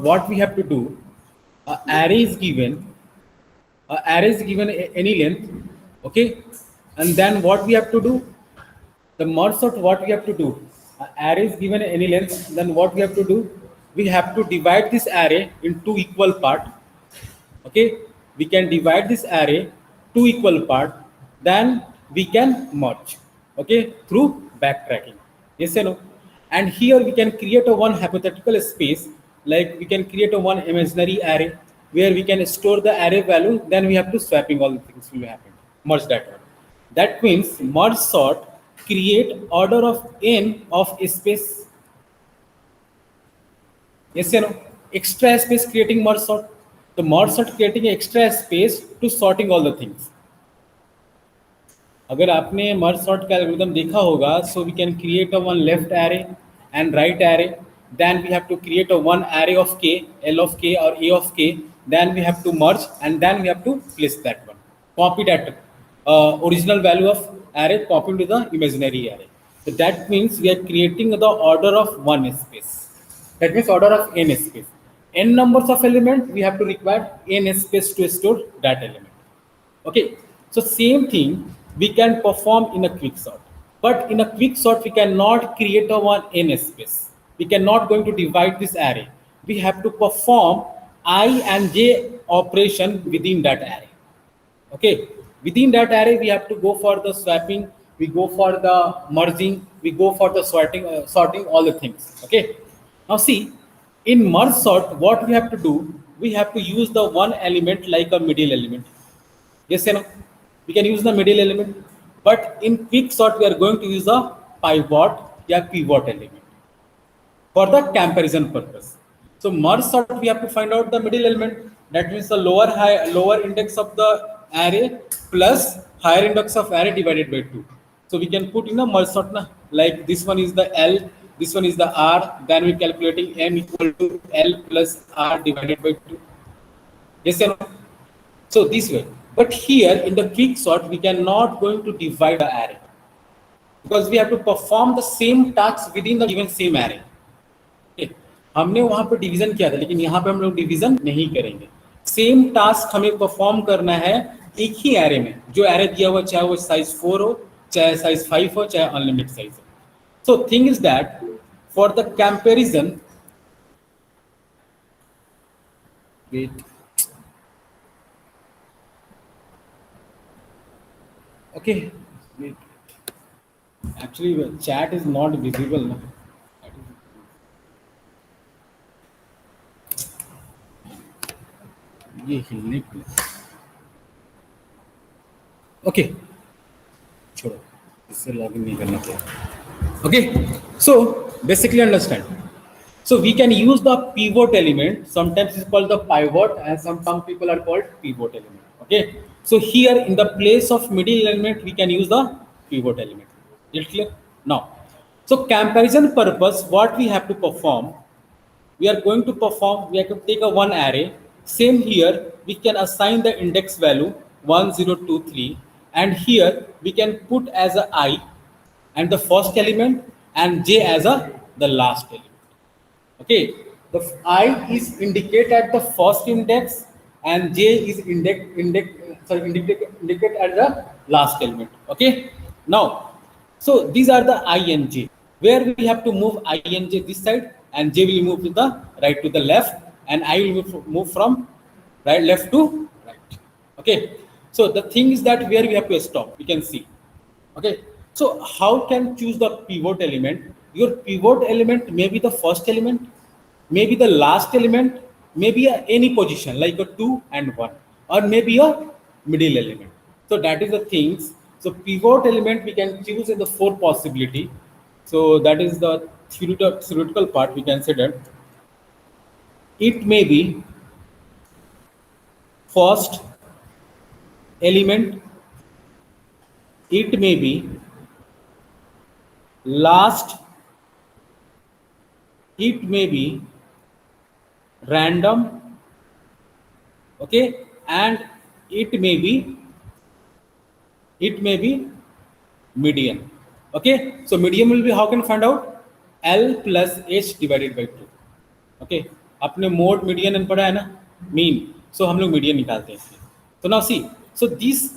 what we have to do, array is given, any length, okay, and then what we have to do, the merge sort, what we have to do, array is given any length, then what we have to do, we have to divide this array in two equal part, okay, we can divide this array two equal part, then we can merge, okay, through backtracking, yes or no. And here we can create a one hypothetical space, like we can create a one imaginary array where we can store the array value, then we have to swapping all the things will happen, merge that one. That means merge sort create order of n of a space, yes or no, extra space creating merge sort. The merge sort creating extra space to sorting all the things. अगर आपने merge sort का algorithm देखा होगा, so we can create a one left array and right array, then we have to create a one array of k, l of k or a of k, then we have to merge and then we have to place that one, copy that original value of array, copy to the imaginary array. So that means we are creating the order of one space, that means order of n space, n numbers of element we have to require n space to store that element, okay. So same thing we can perform in a quick sort, but in a quick sort we cannot create a one n space, we cannot going to divide this array, we have to perform I and j operation within that array, okay. Within that array we have to go for the swapping, we go for the merging, we go for the sorting all the things, okay. Now see, in merge sort what we have to do, we have to use the one element like a middle element, yes or no, we can use the middle element. But in quick sort we are going to use a pivot or pivot element for the comparison purpose. So merge sort we have to find out the middle element, that means the lower index of the array plus higher index of array divided by 2. So we can put in a merge sort na, like this one is the L, this one is the R, then we calculating M equal to L plus R divided by 2, yes or no. So this way. But here in the quick sort we cannot going to divide the array because we have to perform the same tasks within the given same array, okay. हमने वहां पर division किया था, लेकिन यहाँ पे हम लोग डिवीजन नहीं करेंगे, सेम टास्क हमें परफॉर्म करना है एक ही एरे में, जो एरे दिया हुआ चाहे वो साइज 4 हो, चाहे साइज 5 हो, चाहे अनलिमिटेड साइज हो. So thing is that for the comparison, wait, okay, actually chat is not visible now. ये हिलने के लिए, ओके छोड़ो, इससे लॉगिन नहीं करना पड़ेगा, okay. So basically understand, so we can use the pivot element, sometimes it's called the pivot and some people are called pivot element, okay. So here in the place of middle element we can use the pivot element, is it clear now? So comparison purpose what we have to perform, we are going to perform, we have to take a one array, same here we can assign the index value 1 0 2 3, and here we can put as a I and the first element and j as a the last element, okay. The I is indicate at the first index and j is indicate at the last element, okay. Now so these are the I and j, where we have to move I and j this side and j will move to the right to the left, and I will move from right left to right, okay. So the thing is that where we have to stop, we can see, okay. So how can choose the pivot element? Your pivot element may be the first element, maybe the last element, maybe any position like a 2 and 1, or maybe a middle element. So that is the things. So pivot element we can choose in the 4 possibility. So that is the theoretical part we consider. It may be first element, it may be last, it may be random, okay, and it may be median, okay. So median will be, how can find out? L plus h divided by 2, okay. अपने mode median N पढ़ा है ना, mean, सो हम लोग median निकालते हैं। तो now see, so this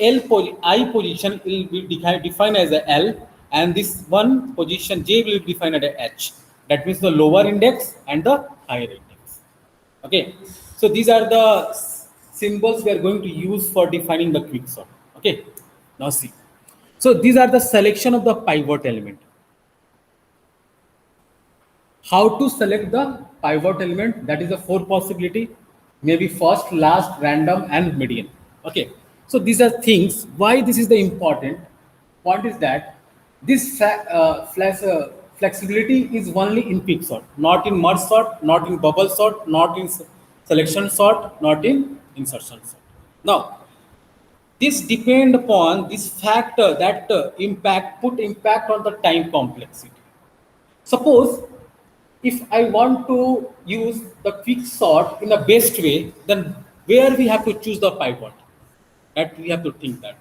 I position will be defined as a L, and this one position J will be defined as a H. That means the lower index and the higher index. Okay, so these are the symbols we are going to use for defining the quicksort. Okay, now see, so these are the selection of the pivot element. How to select the pivot element? That is a 4 possibility, maybe first, last, random, and median. Okay, so these are things. Why this is the important point is that this flexibility is only in quicksort, not in merge sort, not in bubble sort, not in selection sort, not in insertion sort. Now, this depend upon this factor that impact on the time complexity. Suppose if I want to use the quicksort in the best way, then where we have to choose the pivot? That we have to think that.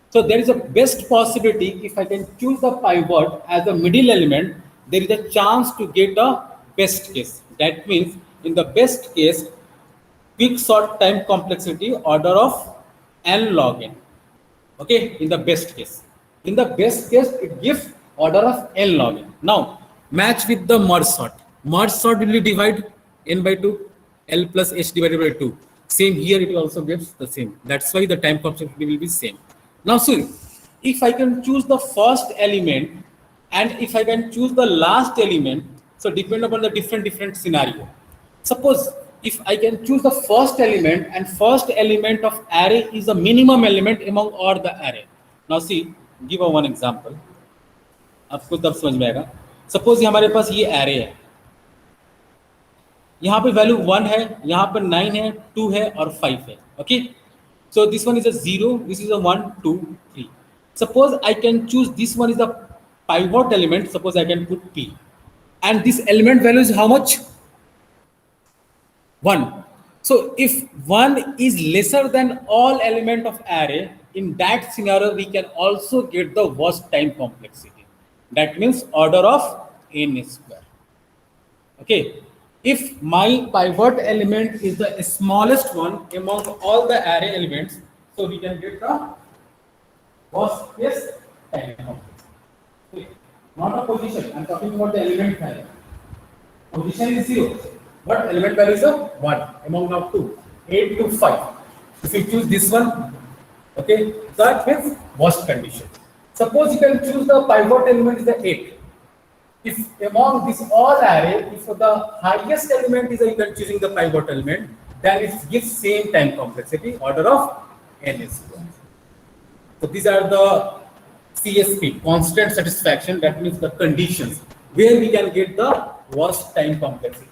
So there is a best possibility if I can choose the pivot as a middle element, there is a chance to get a best case. That means in the best case, quicksort time complexity order of n log n. Okay, in the best case. In the best case, it gives order of n log n. Now, match with the merge sort. Merge sort will be divide n by 2, L plus H divided by 2. Same here, it also gives the same. That's why the time complexity will be same. Now, see, if I can choose the first element and if I can choose the last element, so depend upon the different scenario. Suppose if I can choose the first element and first element of array is the minimum element among all the array. Now see, give a one example. आपको तब समझ में आएगा. Suppose ये हमारे पास ये array है. यहाँ पे वैल्यू 1 है, यहाँ पर 9 है, 2 है और 5 है. Okay. So this one is a 0, this is a 1, 2, 3. Suppose I can choose this one is the pivot element. Suppose I can put P. And this element value is how much? 1. So if 1 is lesser than all element of array, in that scenario we can also get the worst time complexity. That means order of n square. Okay. If my pivot element is the smallest one among all the array elements, so we can get the worst case time complexity. Okay. Not a position, I am talking about the element value. Position is 0. But element value is a 1 among now 2, 8 to 5. If you choose this one, okay, that means worst condition. Suppose you can choose the pivot element is the 8. If among this all array, if the highest element is you can choosing the pivot element, then it gives same time complexity, order of n square. So these are the CSP, constant satisfaction, that means the conditions where we can get the worst time complexity.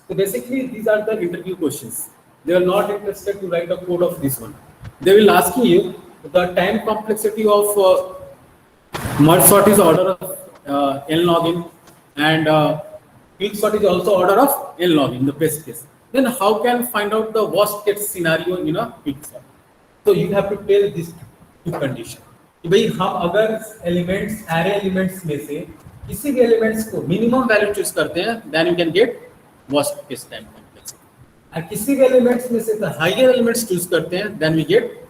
So basically these are the interview questions. They are not interested to write the code of this one. They will ask you the time complexity of merge sort is order of n log n, and quicksort is also order of n log n in the best case. Then how can find out the worst case scenario in a quicksort? So you have to tell this two condition. कि भाई हम अगर elements array elements में से किसी भी elements को minimum value choose करते हैं, then you can get worst case time complexity. और किसी भी एलिमेंट्स में से हायर एलिमेंट्स चूज करते हैं, then we get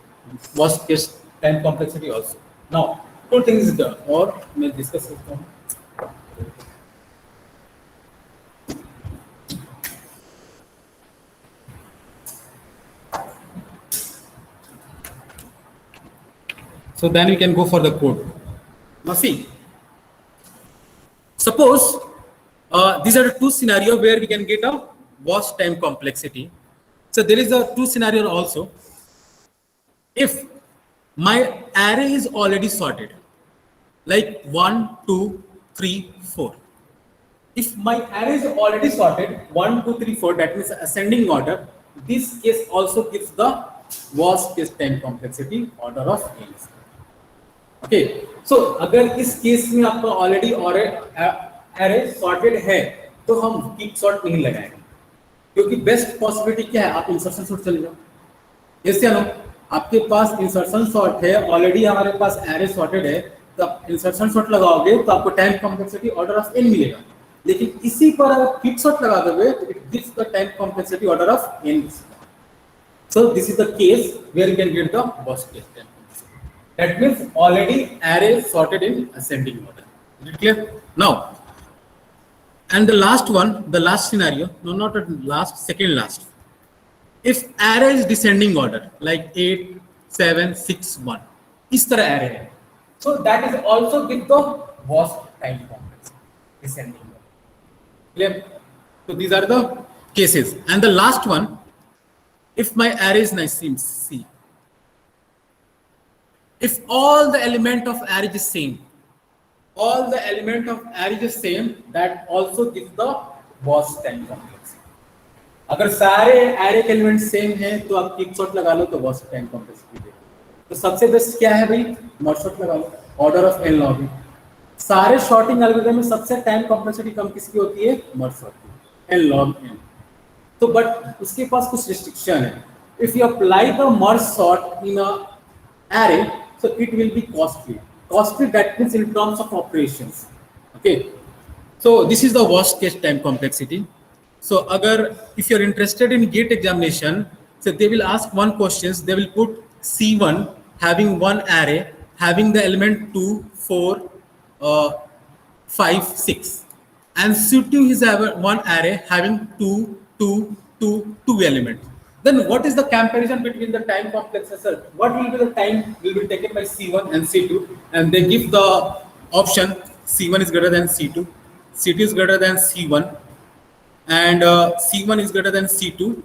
worst case time complexity also. Now two things is there, और मैं डिस्कस करता हूं. So then we can go for the code. Now see, suppose these are the two scenarios where we can get a worst time complexity. So there is a two scenario also. If my array is already sorted, like 1, 2, 3, 4. If my array is already sorted, 1, 2, 3, 4, that means ascending order, this case also gives the worst case time complexity, order of n. Okay, so अगर इस case में आपका already array sorted है तो हम quicksort नहीं लगाएंगे, क्योंकि बेस्ट पॉसिबिलिटी क्या है, आप इंसर्शन सॉर्ट चले जाओ. जैसे ना आपके पास इंसर्शन सॉर्ट है, ऑलरेडी हमारे पास एरे सॉर्टेड है, तो आप इंसर्शन सॉर्ट लगाओगे तो आपको time complexity order of n मिलेगा. लेकिन इसी पर अगर क्विकसॉर्ट लगा दोगे तो it gives the time complexity order of n. So this is the case where you can get the worst case time complexity. That means already array is sorted in ascending order. Is it clear? Now, and the last one, the last scenario, no, not the last, second last. If array is descending order, like 8, 7, 6, 1, इस तरह array है. So that is also with the worst time complexity, descending order. Clear? So these are the cases. And the last one, if my array is nice, C, if all the element of array is same, all the element of array is same, that also gives the worst time complexity. अगर सारे array के element same हैं तो आप quicksort लगा लो तो worst time complexity देगा. तो सबसे बेस्ट क्या है भाई, मर्ज सॉर्ट लगा लो, order of n log n. सारे शॉर्टिंग एल्गोरिथम में सबसे टाइम कॉम्प्लेक्सिटी कम किसकी होती है, मर्ज सॉर्ट की, n log n. तो बट उसके पास कुछ रिस्ट्रिक्शन है. If you apply the merge sort in a array, so it will be costly, that means in terms of operations. Okay, so this is the worst case time complexity. So agar if you're interested in GATE examination, so they will ask one questions, they will put C1 having one array having the element 2, 4, 5, 6, and C2 is one array having 2, 2, 2, 2 elements. Then what is the comparison between the time complexes? What will be the time will be taken by C1 and C2? And they give the option C1 is greater than C2, C2 is greater than C1, and C1 is greater than C2.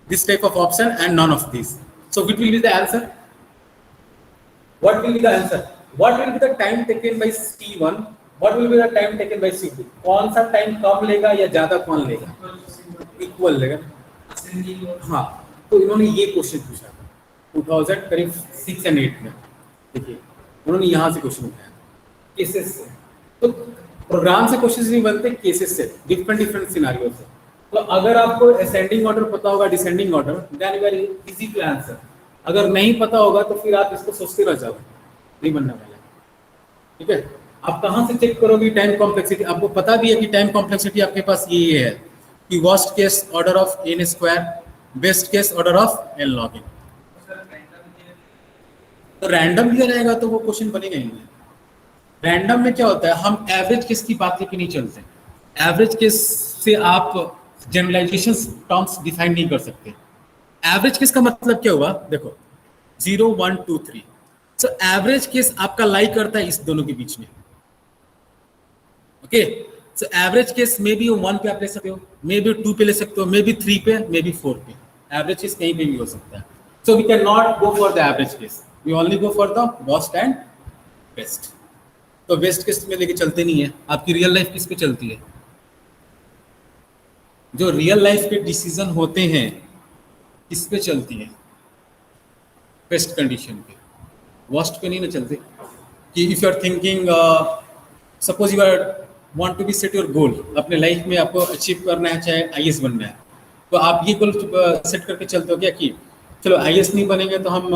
This type of option and none of these. So which will be the answer? What will be the answer? What will be the time taken by C1? What will be the time taken by C2? कौन सा time कम लेगा या ज्यादा कौन लेगा? Equal लेगा. हाँ, तो इन्होंने ये क्वेश्चन पूछा था 2000 करीब 6 and 8 में. देखिए उन्होंने यहाँ से क्वेश्चन उठाया केसेस से. तो प्रोग्राम से क्वेश्चन नहीं बनते, केसेस से, डिफरेंट सिनारियो से. तो अगर आपको असेंडिंग ऑर्डर पता होगा, descending order, then very easy to answer. अगर नहीं पता होगा तो फिर आप इसको सोचते रह जाओगे, नहीं बनने वाला. ठीक है, आप कहाँ से चेक करोगे टाइम कॉम्प्लेक्सिटी? आपको पता भी है कि टाइम कॉम्प्लेक्सिटी आपके पास ये है कि worst case order of n square, best case order of n log n. तो रैंडम दिया रहेगा तो वो क्वेश्चन बनेगा ही नहीं. रैंडम में क्या होता है, हम एवरेज केस की बात लेके नहीं चलते. एवरेज केस से आप जनरलाइजेशन टर्म्स डिफाइन नहीं कर सकते. एवरेज केस का मतलब क्या हुआ, देखो 0, 1, 2, 3. सो एवरेज केस आपका लाई करता है इस दोनों के बीच में. Okay, so average case may be 1 पे आप ले सकते हो, मे बी 2 पे ले सकते हो, मे बी 3 पे, मे बी 4 पे. एवरेज केस कहीं पे भी हो सकता है. So we cannot go for the average case, we only go for the worst and best. तो बेस्ट केस में लेके चलते नहीं है. आपकी रियल लाइफ किस पे चलती है? जो रियल लाइफ के डिसीजन होते हैं इस पे चलती है, बेस्ट कंडीशन पे. वर्स्ट पे नहीं ना चलते. कि if you are thinking, suppose you are want to be set your goal, अपने लाइफ में आपको अचीव करना है, चाहे आईएएस बनना है, तो आप ये गोल सेट करके चलते हो क्या कि चलो आईएएस नहीं बनेंगे तो हम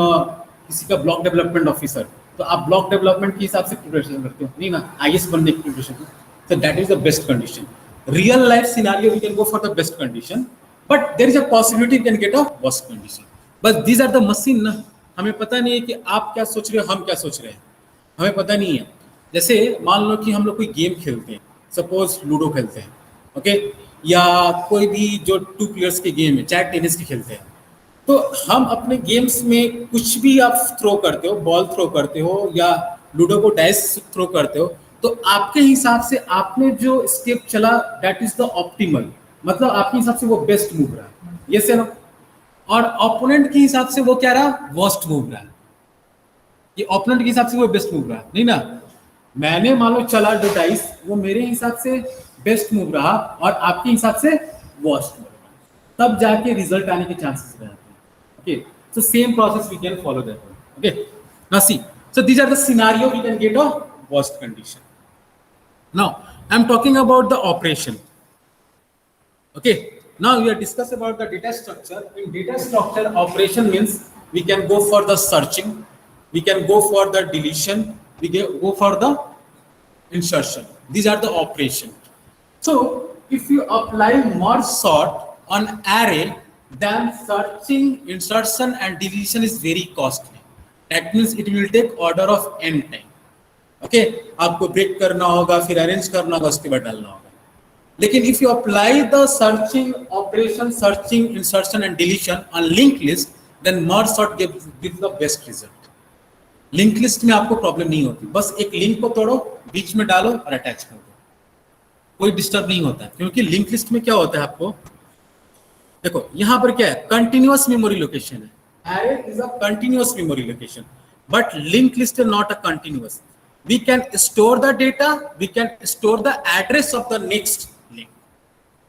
किसी का ब्लॉक डेवलपमेंट ऑफिसर, तो आप ब्लॉक डेवलपमेंट के हिसाब से प्रिपरेशन करते हो, नहीं ना, आईएएस बनने की preparation. So that is the best condition. Real life scenario we can go for the best condition, but there is a possibility we can get a worst condition. But these are the machine ना, हमें पता नहीं है कि आप क्या सोच रहे हो, हम क्या सोच रहे हैं, हमें पता नहीं है. जैसे मान लो कि हम लोग कोई गेम खेलते हैं, सपोज लूडो खेलते हैं, ओके, या कोई भी जो 2 प्लेयर्स के गेम है, चाहे टेनिस के खेलते हैं, तो हम अपने गेम्स में कुछ भी आप थ्रो करते हो, बॉल थ्रो करते हो या लूडो को डाइस थ्रो करते हो, तो आपके हिसाब से आपने जो स्टेप चला दैट इज द ऑप्टिमल, मतलब आपके हिसाब से वो बेस्ट मूव रहा, ये से ना. और ओपोनेंट के हिसाब से वो क्या रहा, वर्स्ट मूव रहा. ये ओपोनेंट के हिसाब से वो बेस्ट मूव रहा, नहीं ना. मैंने मान लो चला जो डाइस, वो मेरे हिसाब से बेस्ट मूव रहा और आपके हिसाब से वर्स्ट मूव रहा, तब जाके रिजल्ट आने के चांसेस रहते हैं. Okay, so same process we can follow that. Okay, now see, so these are the scenario we can get a worst condition. Now I am talking about the operation. Okay, now we are discuss about the data structure. In data structure, operation means we can go for the searching, we can go for the deletion, we can go for the insertion. These are the operation. So if you apply merge sort on array, then searching, insertion and deletion is very costly. That means it will take order of n time. Okay आपको break करना होगा, फिर arrange करना होगा, उसके बाद डालना होगा. लेकिन if you apply the searching operation, searching, insertion and deletion on link list, then merge sort gives the best result. Link list में आपको प्रॉब्लम नहीं होती, बस एक लिंक को तोड़ो, बीच में डालो और अटैच कर दो, कोई डिस्टर्ब नहीं होता. क्योंकि लिंक लिस्ट में क्या होता है, आपको देखो यहां पर क्या है, कंटिन्यूअस मेमोरी लोकेशन है. array is a continuous memory location, but linked list is not a continuous. We can store the data, we can store the address of the next link.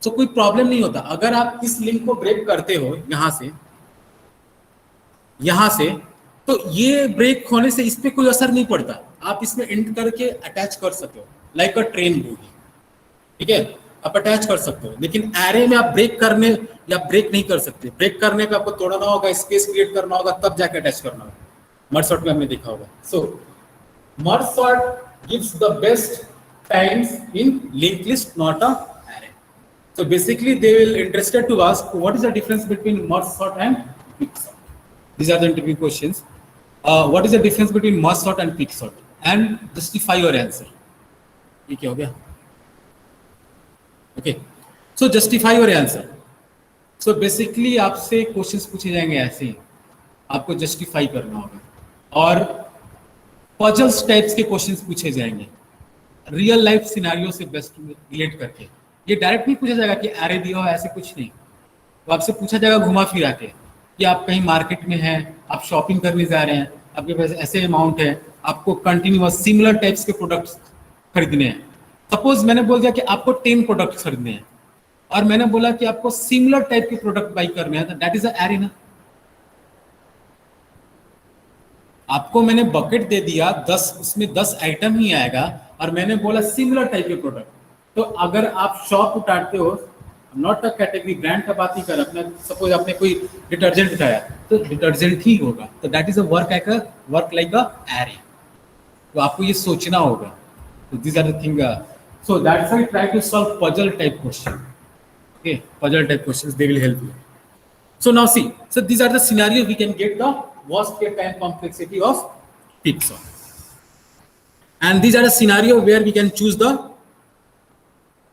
So कोई problem नहीं होता. अगर आप इस link को break करते हो यहां से, तो ये ब्रेक होने से इस पे कोई असर नहीं पड़ता. आप इसमें एंड करके अटैच कर सकते हो, लाइक अ ट्रेन बोगी. ठीक है, आप अटैच कर सकते हो. लेकिन एरे में आप ब्रेक नहीं कर सकते. ब्रेक करने पे आपको तोड़ना होगा, स्पेस क्रिएट करना होगा, तब जाके अटैच करना होगा. मर्ज सॉर्ट में हमने देखा होगा. सो merge sort gives the best times in linked list, not a array. So basically they will interested to ask what is the difference between merge sort and quicksort. These are the interview questions. What is the difference between merge sort and quicksort, and justify your answer. ये क्या हो गया? Okay, so justify your answer. So basically आपसे questions पूछे जाएंगे ऐसे ही, आपको justify करना होगा. और पजल्स टाइप्स के क्वेश्चंस पूछे जाएंगे रियल लाइफ सिनेरियो से बेस्ट रिलेट करके. ये डायरेक्ट नहीं पूछा जाएगा कि एरे दिया हो, ऐसे कुछ नहीं. तो आपसे पूछा जाएगा घुमा फिरा के कि आप कहीं मार्केट में हैं, आप शॉपिंग करने जा रहे हैं, आपके पास ऐसे अमाउंट है, आपको कंटिन्यूअस सिमिलर टाइप्स के प्रोडक्ट्स खरीदने हैं. सपोज मैंने बोल दिया कि आपको 10 प्रोडक्ट खरीदने हैं, और मैंने बोला कि आपको सिमिलर टाइप के प्रोडक्ट बाई करने हैं, तो दैट इज अ एरे ना. आपको मैंने बकेट दे दिया 10, उसमें 10 आइटम ही आएगा, और मैंने बोला सिमिलर टाइप के प्रोडक्ट. तो अगर आप शॉप उठाते हो, नॉट अ कैटेगरी, ब्रांड का बात नहीं कर, अपने सपोज आपने कोई डिटर्जेंट उठाया तो डिटर्जेंट ही होगा. तो that is a work like a array. तो आपको ये सोचना होगा. तो this are the thing. So that's why try to solve puzzle type question. Okay, puzzle type questions, they will help you. So now see, so these are the scenarios we can get the worst case time complexity of quicksort. And these are the scenario where we can choose the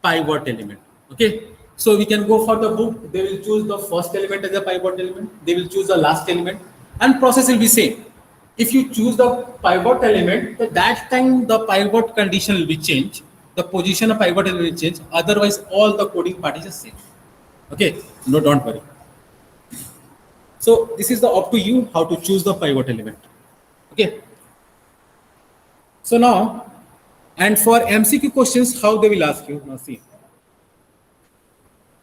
pivot element. Okay, so we can go for the book, they will choose the first element as a pivot element, they will choose the last element, and process will be same. If you choose the pivot element, at that time the pivot condition will be changed, the position of pivot will change, otherwise all the coding part is the same. Okay, no, don't worry. So this is the up to you how to choose the pivot element. Okay, so now, and for MCQ questions, how they will ask you. Now see,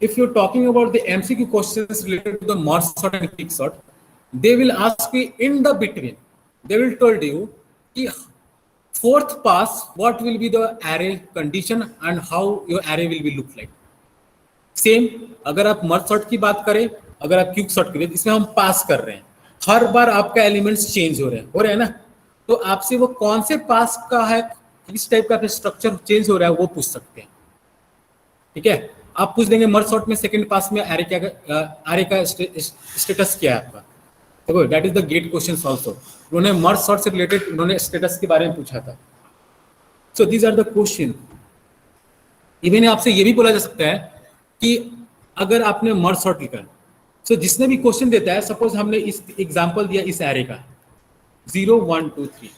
if you're talking about the MCQ questions related to the merge sort and quicksort, they will ask you in the between, they will told you कि fourth pass what will be the array condition and how your array will be look like. Same अगर आप मर्ज sort की बात करें, अगर आप quick sort करें, इसमें हम पास कर रहे हैं, हर बार आपका एलिमेंट्स चेंज हो रहे हैं ना. तो आपसे वो कौन से पास का है, किस टाइप का स्ट्रक्चर चेंज हो रहा है, वो पूछ सकते हैं. ठीक है, आप पूछ देंगे मर्ज सॉर्ट में सेकंड पास में एरे का स्टेटस क्या है आपका. देखो that is the gate question also. उन्होंने मर्ज सॉर्ट से रिलेटेड उन्होंने स्टेटस के बारे में पूछा था. So these are the question. Even आपसे ये भी बोला जा सकता है कि अगर आपने मर्ज सॉर्ट लिखा, सो जिसने भी क्वेश्चन देता है, सपोज हमने इस एग्जांपल दिया इस एरे का 0 1 2 3,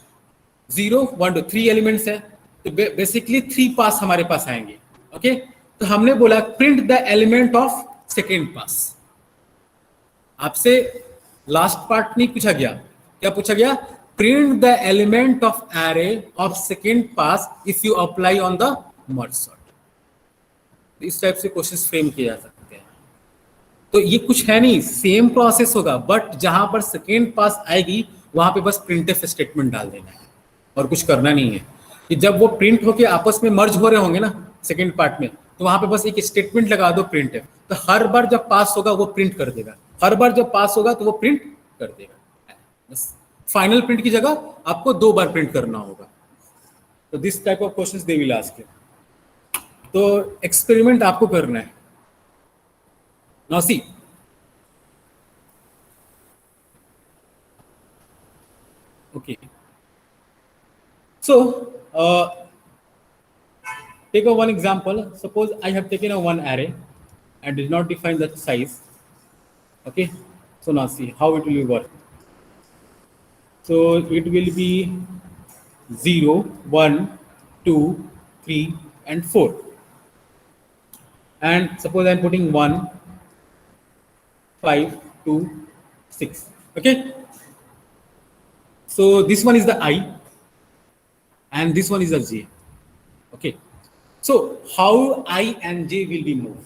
0 1 2 3 एलिमेंट्स है, तो बेसिकली 3 पास हमारे पास आएंगे. ओके, तो हमने बोला print the element of second pass. आपसे लास्ट पार्ट नहीं पूछा गया, क्या पूछा गया? Print the element of array of second pass if you apply on the merge sort. इस टाइप से क्वेश्चंस फ्रेम किए जा सकते हैं. तो ये कुछ है नहीं, सेम प्रोसेस होगा, बट जहां पर सेकेंड पास आएगी वहां पे बस प्रिंटफ स्टेटमेंट डाल देना है और कुछ करना नहीं है. कि जब वो प्रिंट होके आपस में मर्ज हो रहे होंगे ना सेकेंड पार्ट में, तो वहां पे बस एक स्टेटमेंट लगा दो प्रिंटफ. तो हर बार जब पास होगा वो प्रिंट कर देगा, हर बार जब पास होगा तो वो प्रिंट कर देगा. बस फाइनल प्रिंट की जगह आपको 2 बार प्रिंट करना होगा. तो this type of questions they will ask you. तो एक्सपेरिमेंट आपको करना है। Now see, okay, so take a one example. Suppose I have taken a one array and did not define the size. Okay, so now see how it will work. So it will be 0, 1, 2, 3 and 4, and suppose I'm putting 1, 5, 2, 6. Okay, so this one is the I and this one is the J. Okay, so how I and J will be moved?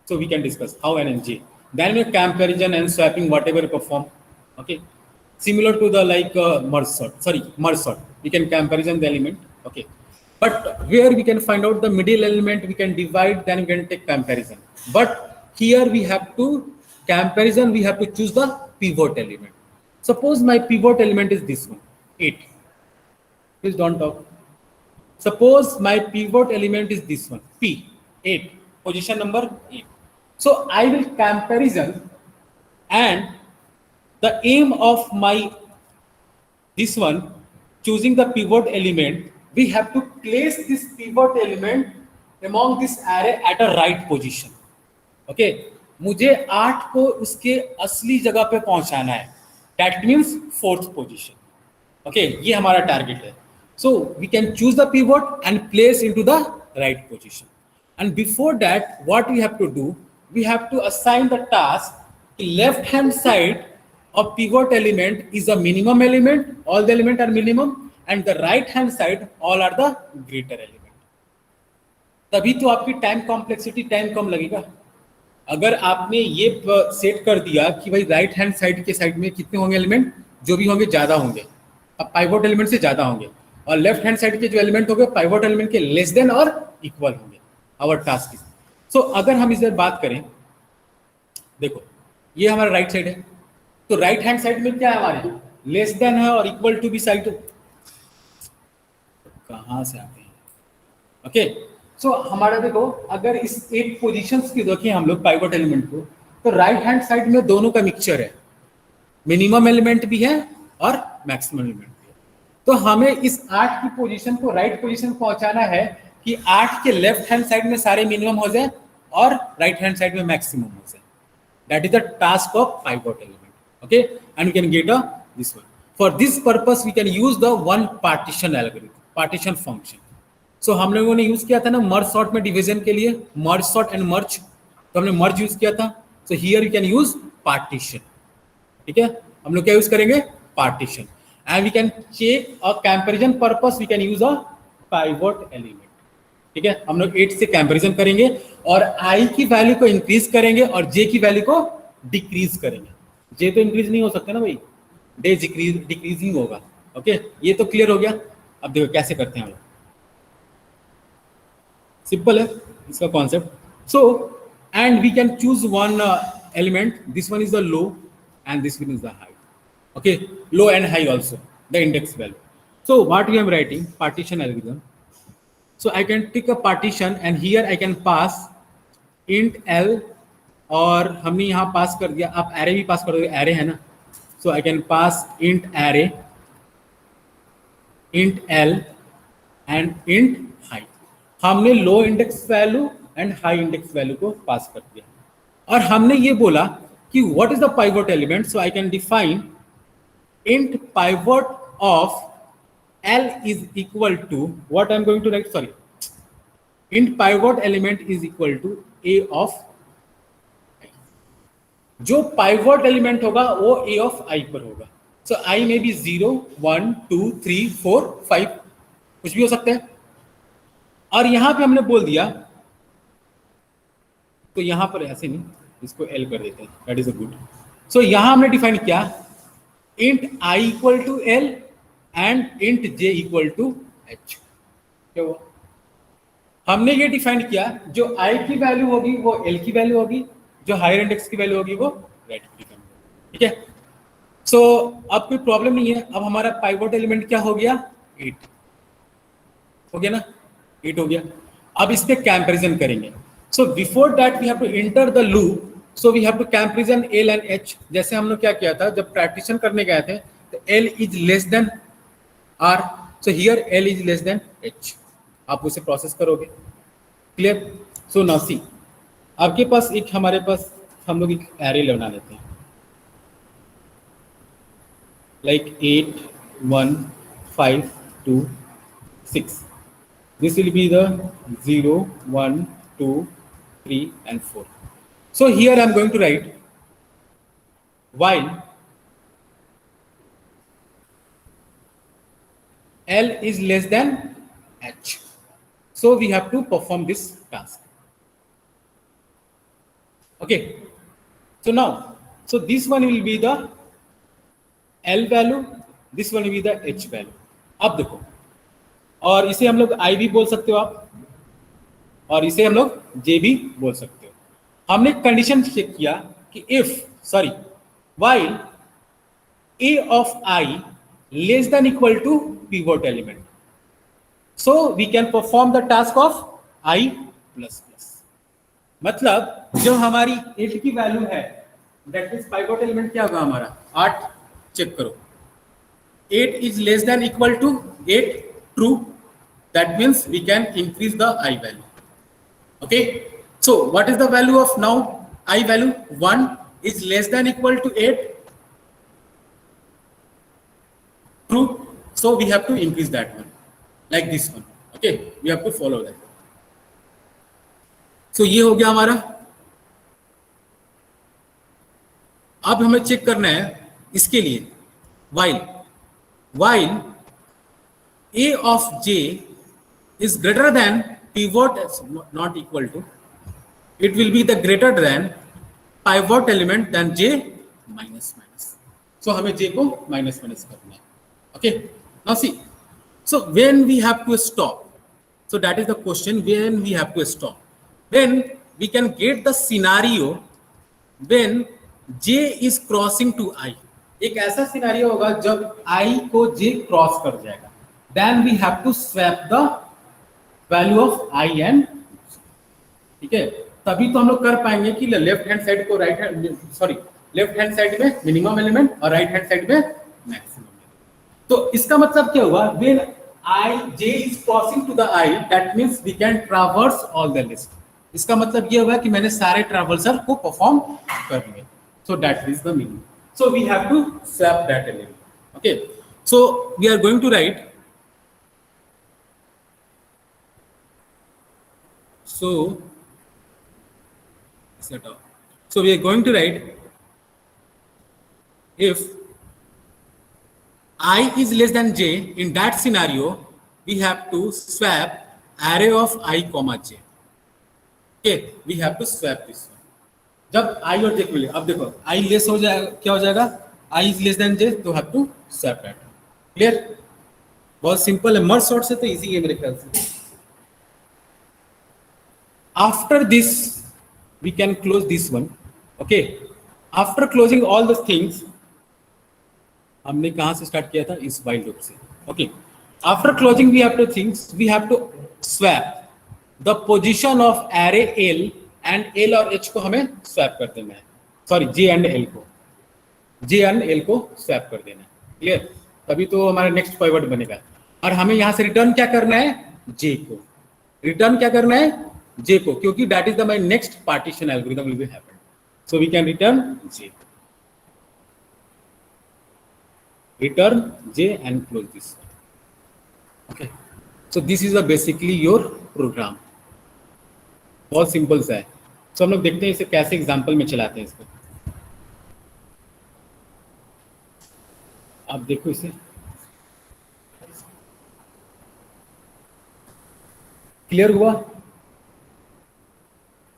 So we can discuss how N and J. Then we comparison and swapping whatever perform. Okay, similar to the like merge sort. Sorry, merge sort. We can comparison the element. Okay, but where we can find out the middle element, we can divide. Then we can take comparison. But here we have to comparison. We have to choose the pivot element. Suppose my pivot element is this one, 8. Please don't talk. Suppose my pivot element is this one, P, 8, position number 8. So I will comparison, and the aim of my this one, choosing the pivot element, we have to place this pivot element among this array at a right position. Okay, मुझे 8 को उसके असली जगह पे पहुंचाना है. That means 4th position. Okay, ये हमारा टारगेट है. So we can choose the pivot and place into the right position. And before that, what we have to do, we have to assign the task. The left hand side of pivot element is a minimum element, all the elements are minimum, and the right hand side all are the greater element. तभी तो आपकी time complexity time कम लगेगा. अगर आपने ये set कर दिया कि भाई राइट हैंड साइड के साइड में कितने होंगे एलिमेंट, जो भी होंगे ज्यादा होंगे, अब पाइवोट एलिमेंट से ज्यादा होंगे, और लेफ्ट हैंड साइड के जो एलिमेंट होंगे पाइवोट एलिमेंट के लेस देन और इक्वल होंगे. आवर टास्क इज सो अगर हम इस बात करें, देखो ये हमारा राइट साइड है, तो राइट हैंड साइड में क्या है हमारे, लेस देन है और इक्वल टू भी साइड कहां से आते हैं. ओके, सो हमारा देखो अगर इस 8 पोजीशंस की देखें हम लोग पाइवट एलिमेंट को, तो राइट हैंड साइड में दोनों का मिक्सचर है, मिनिमम एलिमेंट भी है और मैक्सिमम एलिमेंट भी है. तो हमें इस 8 की पोजीशन को राइट पोजीशन पहुंचाना है कि 8 के लेफ्ट हैंड साइड में सारे मिनिमम हो जाए और राइट हैंड साइड में मैक्सिमम हो जाए. That is the task of pivot element. Okay, and we can get this one. For this purpose we can use the one partition algorithm, partition function. So हम लोगों ने use किया था ना merge sort में division के लिए, मर्ज sort and merge, तो हमने मर्ज यूज किया था. So here you can use partition. ठीक है, हम लोग क्या यूज करेंगे, partition. And we can check a comparison purpose, we can use a pivot element. ठीक है, हम लोग 8 से कंपैरिजन करेंगे और आई की वैल्यू को इंक्रीज करेंगे और जे की वैल्यू को डिक्रीज करेंगे. जे तो इंक्रीज नहीं हो सकता ना भाई, डे डिक्रीजिंग होगा. ओके, ये तो क्लियर हो गया. अब देखो कैसे करते हैं हम लोग, सिंपल है इसका concept. So and we can choose one element, this one is the low and this one is the high. Okay, low and high also the index value. So what we am writing, partition algorithm. So I can take a partition and here I can pass int L, और हमने यहाँ पास कर दिया, आप array भी पास कर दोगे, array है ना. So I can pass int array, int L and int high. हमने low index value and high index value को पास कर दिया, और हमने ये बोला कि what is the pivot element. So I can define int pivot of L is equal to what I'm going to write, sorry, int pivot element is equal to A of I. जो pivot element होगा वो A of I पर होगा. So I may be 0, 1, 2, 3, 4, 5, कुछ भी हो सकता है. और यहां पे हमने बोल दिया, तो यहां पर ऐसे नहीं, इसको L कर देते हैं, दैट इज अ गुड. सो यहां हमने डिफाइन किया int I equal to L and int j equal to h. क्या हुआ, हमने ये डिफाइन किया जो i की वैल्यू होगी वो l की वैल्यू होगी, जो हायर इंडेक्स की वैल्यू होगी वो राइट की वैल्यू. ठीक है, सो अब कोई प्रॉब्लम नहीं है. अब हमारा पाइवट एलिमेंट क्या हो गया, 8 हो गया ना, 8 हो गया. अब इस पे कंपैरिजन करेंगे. So before that we have to enter the loop. So we have to comparison L and H. जैसे हम लोग क्या किया था जब प्रैक्टिशन करने गए थे, तो L is less than R. So here L is less than H. आप उसे प्रोसेस करोगे. क्लियर. सो नाउ सी, आपके पास एक हमारे पास हम लोग एक एरे बना लेते हैं, like 8 1 5 2 6. This will be the 0 1 2 3 and 4. So here I am going to write while L is less than H. So we have to perform this task. Okay. So now, so this one will be the L value, this one will be the H value. अब देखो, और इसे हम लोग I भी बोल सकते हो आप, और इसे हम लोग J भी बोल सकते हो. हमने कंडीशन चेक किया कि while A of I less than equal to pivot element, so we can perform the task of I plus plus. मतलब जो हमारी 8 की वैल्यू है, दैट मीन्स पाइवट एलिमेंट क्या होगा हमारा 8. चेक करो, 8 is less than equal to 8, true. That means we can increase the I value. Okay, so what is the value of now I value? 1 is less than equal to 8, true. So we have to increase that one, like this one. Okay, we have to follow that. So ये हो गया हमारा. अब हमें check करना है इसके लिए while A of J is greater than pivot not equal to, it will be the greater than pivot element than J minus minus. So हमें J को minus minus करना है. Okay, now see, so when we have to stop, so that is the question, when we have to stop, when we can get the scenario when J is crossing to I. एक ऐसा scenario होगा जब I को J cross कर जाएगा, then we have to swap the value of I and, ठीक है, तभी तो हम लोग कर पाएंगे कि लेफ्ट हैंड साइड को लेफ्ट हैंड साइड में मिनिमम एलिमेंट और राइट हैंड साइड में मैक्सिमम. तो इसका मतलब क्या हुआ, when J is crossing to the I, that means we can traverse all the list. इसका मतलब ये हुआ कि मैंने सारे ट्रैवर्सर को परफॉर्म कर लिए. So that is the meaning. So we have to swap that element. Okay, so we are going to write, so we are going to write, if I is less than J, in that scenario we have to swap array of I comma J. Okay, we have to swap this one. जब I और J मिले, अब देखो I less हो जाएगा, क्या हो जाएगा, I is less than J, तो have to swap that. Clear. बहुत सिंपल है, मर्ज सॉर्ट से तो इजी है मेरे ख्याल से. After this we can close this one. Okay, after closing all the things, हमने कहाँ से स्टार्ट किया था, इस while loop से. Okay, after closing we have to things, we have to swap the position of array L and L और H को हमें स्वैप कर देना है. J and L को स्वैप कर देना है. क्लियर. तभी तो हमारा नेक्स्ट पाइवट बनेगा. और हमें यहाँ से रिटर्न क्या करना है, J को. रिटर्न क्या करना है, J को, क्योंकि that is the my next partition algorithm will be happen. So we can return J and close this. Okay, so this is basically your program. बहुत सिंपल सा है. तो हम लोग देखते हैं इसे कैसे एग्जांपल में चलाते हैं इसको. आप देखो इसे, क्लियर हुआ.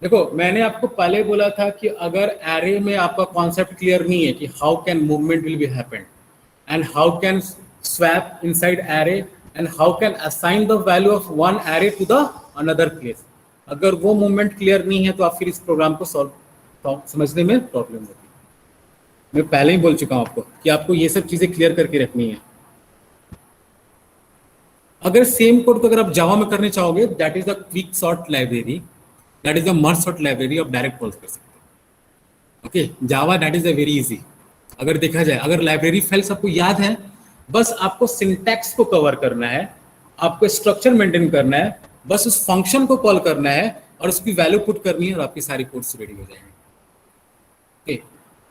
देखो मैंने आपको पहले बोला था कि अगर एरे में आपका कॉन्सेप्ट क्लियर नहीं है कि how can movement will be happen and how can swap inside array and how can assign the value of one array to the another place, अगर वो मूवमेंट क्लियर नहीं है तो आप फिर इस प्रोग्राम को समझने में प्रॉब्लम होती है. मैं पहले ही बोल चुका हूं आपको कि आपको ये सब चीजें क्लियर करके रखनी है. अगर सेम कोड को अगर आप जावा में करने चाहोगे, that is the quick sort library, that is the merge sort library, आप डायरेक्ट कॉल कर सकते हो। Okay, Java that is the very easy. अगर देखा जाए, अगर लाइब्रेरी फाइल सबको याद है, बस आपको सिंटैक्स को कवर करना है, आपको स्ट्रक्चर मेंटेन करना है, बस उस फंक्शन को कॉल करना है और उसकी वैल्यू पुट करनी है और आपकी सारी कोड्स रेडी हो जाएंगे। ओके,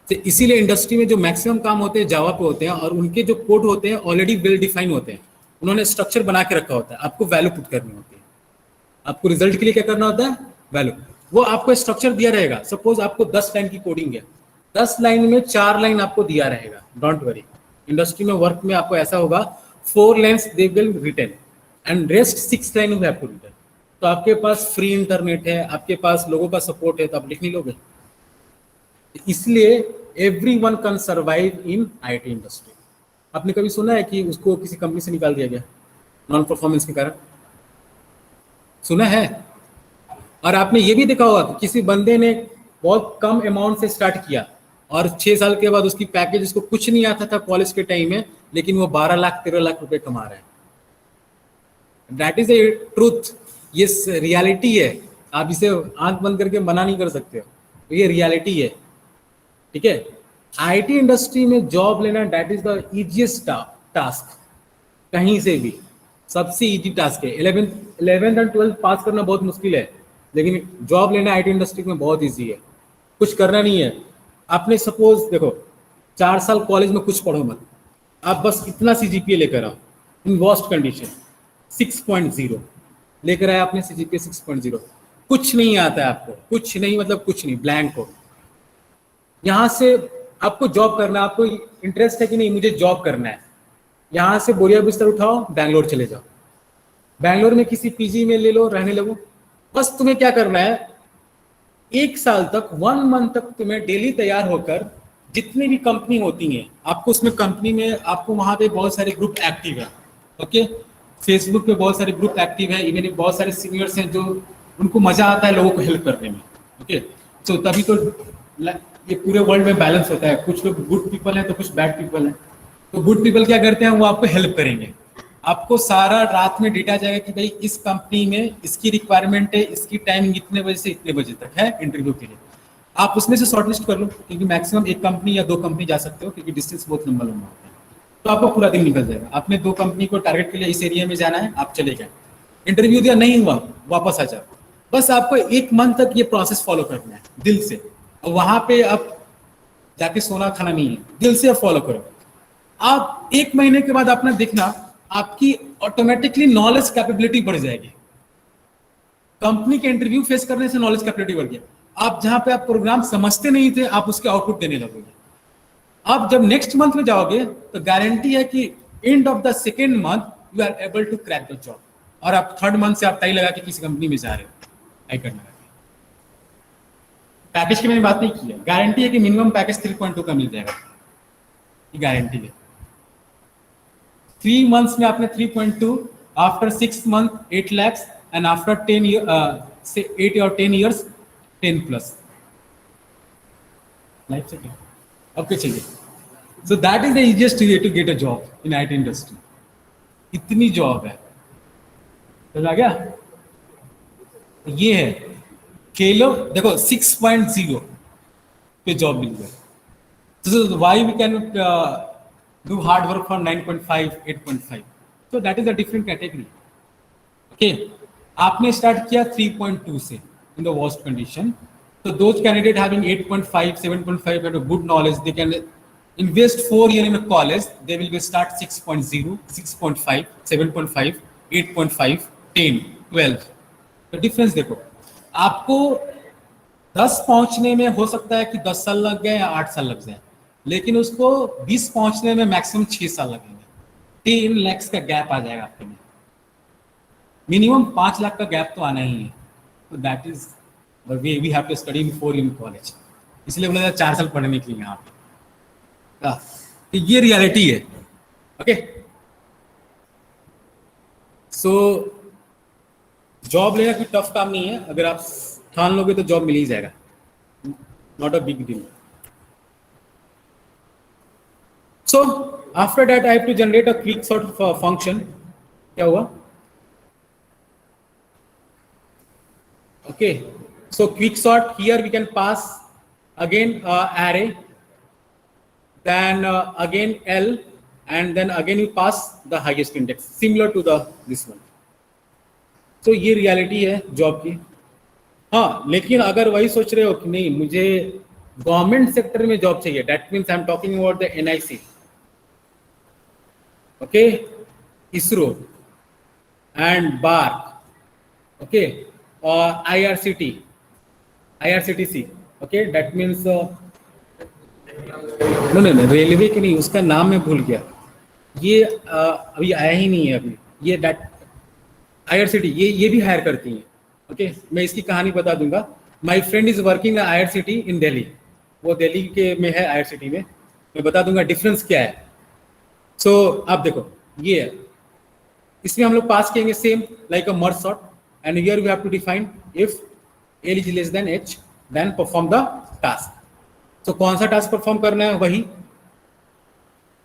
तो इसीलिए इंडस्ट्री में जो मैक्सिमम काम होते हैं जावा पे होते हैं, और उनके जो कोड होते हैं ऑलरेडी वेल डिफाइन होते हैं, उन्होंने स्ट्रक्चर बना के रखा होता है, आपको वैल्यू पुट करनी होती है। आपको रिजल्ट के लिए क्या करना होता है, वैल्यू। वो आपको स्ट्रक्चर दिया रहेगा, सपोज आपको 10 लाइन की कोडिंग है, 10 लाइन में 4 लाइन आपको दिया रहेगा, डोंट वरी। इंडस्ट्री में वर्क में आपको ऐसा होगा, 4 lines they will written and rest 6 line you have to written. तो आपके पास फ्री इंटरनेट है, आपके पास लोगों का सपोर्ट है, तो आप लिख नहीं लोगे। इसलिए everyone can survive in IT industry. आपने कभी सुना है कि उसको किसी कंपनी से निकाल दिया गया नॉन परफॉर्मेंस के कारण? सुना है? और आपने ये भी देखा होगा कि किसी बंदे ने बहुत कम अमाउंट से स्टार्ट किया और 6 साल के बाद उसकी पैकेज, उसको कुछ नहीं आता था कॉलेज के टाइम में, लेकिन वो 12 लाख 13 लाख रुपए कमा रहा है। दैट इज ए ट्रूथ, ये रियलिटी है। आप इसे आंख बंद करके मना नहीं कर सकते हो, तो ये रियलिटी है। ठीक है, आईटी इंडस्ट्री में जॉब लेना that is the easiest task, कहीं से भी सबसे इजी टास्क है। 11th एंड 12th पास करना बहुत मुश्किल है, लेकिन जॉब लेना आईटी इंडस्ट्री में बहुत इजी है। कुछ करना नहीं है, आपने सपोज देखो 4 साल कॉलेज में कुछ पढ़ो मत, आप बस इतना सीजीपीए लेकर आओ इन वर्स्ट कंडीशन, 6.0 लेकर आए आपने सीजीपीए 6.0, कुछ नहीं आता है आपको, कुछ नहीं मतलब कुछ नहीं, ब्लैंक हो। यहाँ से आपको जॉब करना है, आपको इंटरेस्ट है कि नहीं मुझे जॉब करना है, यहाँ से बोरिया बिस्तर उठाओ, बैंगलोर चले जाओ, बैंगलोर में किसी पीजी में ले लो, रहने लगो। बस तुम्हें क्या करना है, 1 साल तक, 1 मंथ तक तुम्हें डेली तैयार होकर जितनी भी कंपनी होती हैं, आपको उसमें कंपनी में आपको वहां पे बहुत सारे ग्रुप एक्टिव है। ओके, फेसबुक पे बहुत सारे ग्रुप एक्टिव है, इवन बहुत सारे सीनियर्स हैं जो उनको मजा आता है लोगों को हेल्प करने में। ओके, तो तभी तो ये पूरे वर्ल्ड में बैलेंस होता है, कुछ लोग गुड पीपल हैं तो कुछ बैड पीपल हैं। तो गुड पीपल क्या करते हैं, वो आपको हेल्प करेंगे, आपको सारा रात में डेटा जाएगा कि भाई इस कंपनी में इसकी रिक्वायरमेंट है, इसकी टाइमिंग इतने बजे से इतने बजे तक है इंटरव्यू के लिए, आप उसमें से शॉर्टलिस्ट कर लो, क्योंकि मैक्सिमम 1 कंपनी या 2 कंपनी जा सकते हो, क्योंकि डिस्टेंस बहुत लंबा लंबा होता है। तो आपको पूरा दिन निकल जाएगा, आपने 2 कंपनी को टारगेट के लिए इस एरिया में जाना है, आप चले गए, इंटरव्यू दिया नहीं हुआ, वापस आ जाओ। बस आपको 1 मंथ तक ये प्रोसेस फॉलो करना है दिल से, और वहां पे आप जाके सोना खाना नहीं है, दिल से फॉलो करो। आप 1 महीने के बाद अपना देखना, आपकी ऑटोमेटिकली नॉलेज कैपेबिलिटी बढ़ जाएगी। कंपनी के इंटरव्यू फेस करने से नॉलेज कैपेबिलिटी बढ़ गया, आप जहां पे आप प्रोग्राम समझते नहीं थे, आप उसके आउटपुट देने लगोगे। आप जब नेक्स्ट मंथ में जाओगे तो गारंटी है कि end of the second month you are able to crack the job, और आप 3rd मंथ से आप टाई लगा के किसी कंपनी में जा रहे हो, टाई करना है। पैकेज की मैंने बात नहीं की है, गारंटी है कि मिनिमम पैकेज 3.2 का मिल जाएगा, ये गारंटी है। 3 months में आपने 3.2, after 6 month 8 lakhs, and after 10 year से 8 or 10 years 10+। लाइफ से क्या अब क्या चाहिए? So that is the easiest way to get a job in IT industry. इतनी जॉब है, समझ आ गया? ये है केलो, देखो 6.0 पे जॉब मिल गया, so why we cannot do hard work for 9.5 8.5? so that is a different category. Okay, आपने स्टार्ट किया 3.2 से in the worst condition, so those candidate having 8.5 7.5 have a good knowledge, they can invest 4 years in a college, they will be start 6.0 6.5 7.5 8.5 10 12। तो difference देखो, आपको 10 पहुंचने में हो सकता है कि 10 साल लग गए या 8 साल लग जाए, लेकिन उसको 20 पहुंचने में मैक्सिमम 6 साल लगेंगे। 3 लाख का गैप आ जाएगा आपके में, मिनिमम 5 लाख का गैप तो आना ही है। तो that is the way we have to study before in college, इसलिए बोला 4 साल पढ़ने के लिए यहाँ पे। तो ये रियलिटी है। ओके, सो जॉब लेना कोई टफ काम नहीं है, अगर आप ठान लोगे तो जॉब मिल ही जाएगा, not a big deal. So after that I have to generate a quick sort of function. क्या हुआ? Okay, so quick sort, here we can pass again array, then again L, and then again you pass the highest index, similar to the this one. तो ये reality है job की. हाँ, लेकिन अगर वही सोच रहे हो कि नहीं मुझे गवर्नमेंट सेक्टर में जॉब चाहिए, that means I am talking about the NIC, okay, ISRO and BARC, okay, और IRCTC, okay, that means no railway की नहीं, उसका नाम मैं भूल गया, ये अभी आया ही नहीं है अभी, ये दैट IRCT ये भी हायर करती हैं. ओके, मैं इसकी कहानी बता दूंगा. My friend is working IRCT इन दिल्ली, वो दिल्ली के में है IRCT में. मैं बता दूंगा डिफरेंस क्या है. सो आप देखो, ये है, इसमें हम लोग पास करेंगे same like a merge sort, and here we have to define if L is less than H, then perform the task. तो कौन सा टास्क परफॉर्म करना है, वही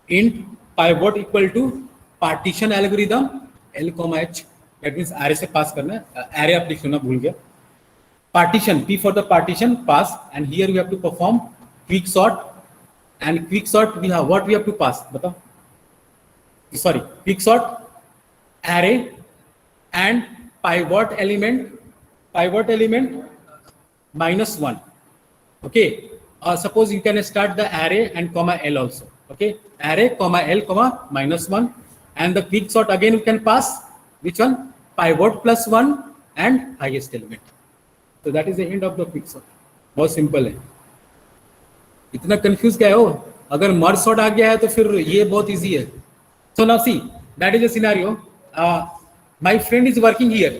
int pivot equal to partition algorithm L, H, that means array से pass करना है. Array आप लिख लेना, भूल गया. Partition, P for the partition pass, and here we have to perform quick sort, and quick sort we have what we have to pass, बताओ. Sorry, quick sort array and pivot element -1. Okay, suppose you can start the array and comma L also. Okay, array comma L comma -1, and the quick sort again you can pass which one, pivot +1 and highest element. So that is the end of the quick sort. बहुत simple है. इतना confuse क्या हो, अगर merge sort आ गया है तो फिर ये बहुत इजी है. So now see, that is a scenario. My friend is working here.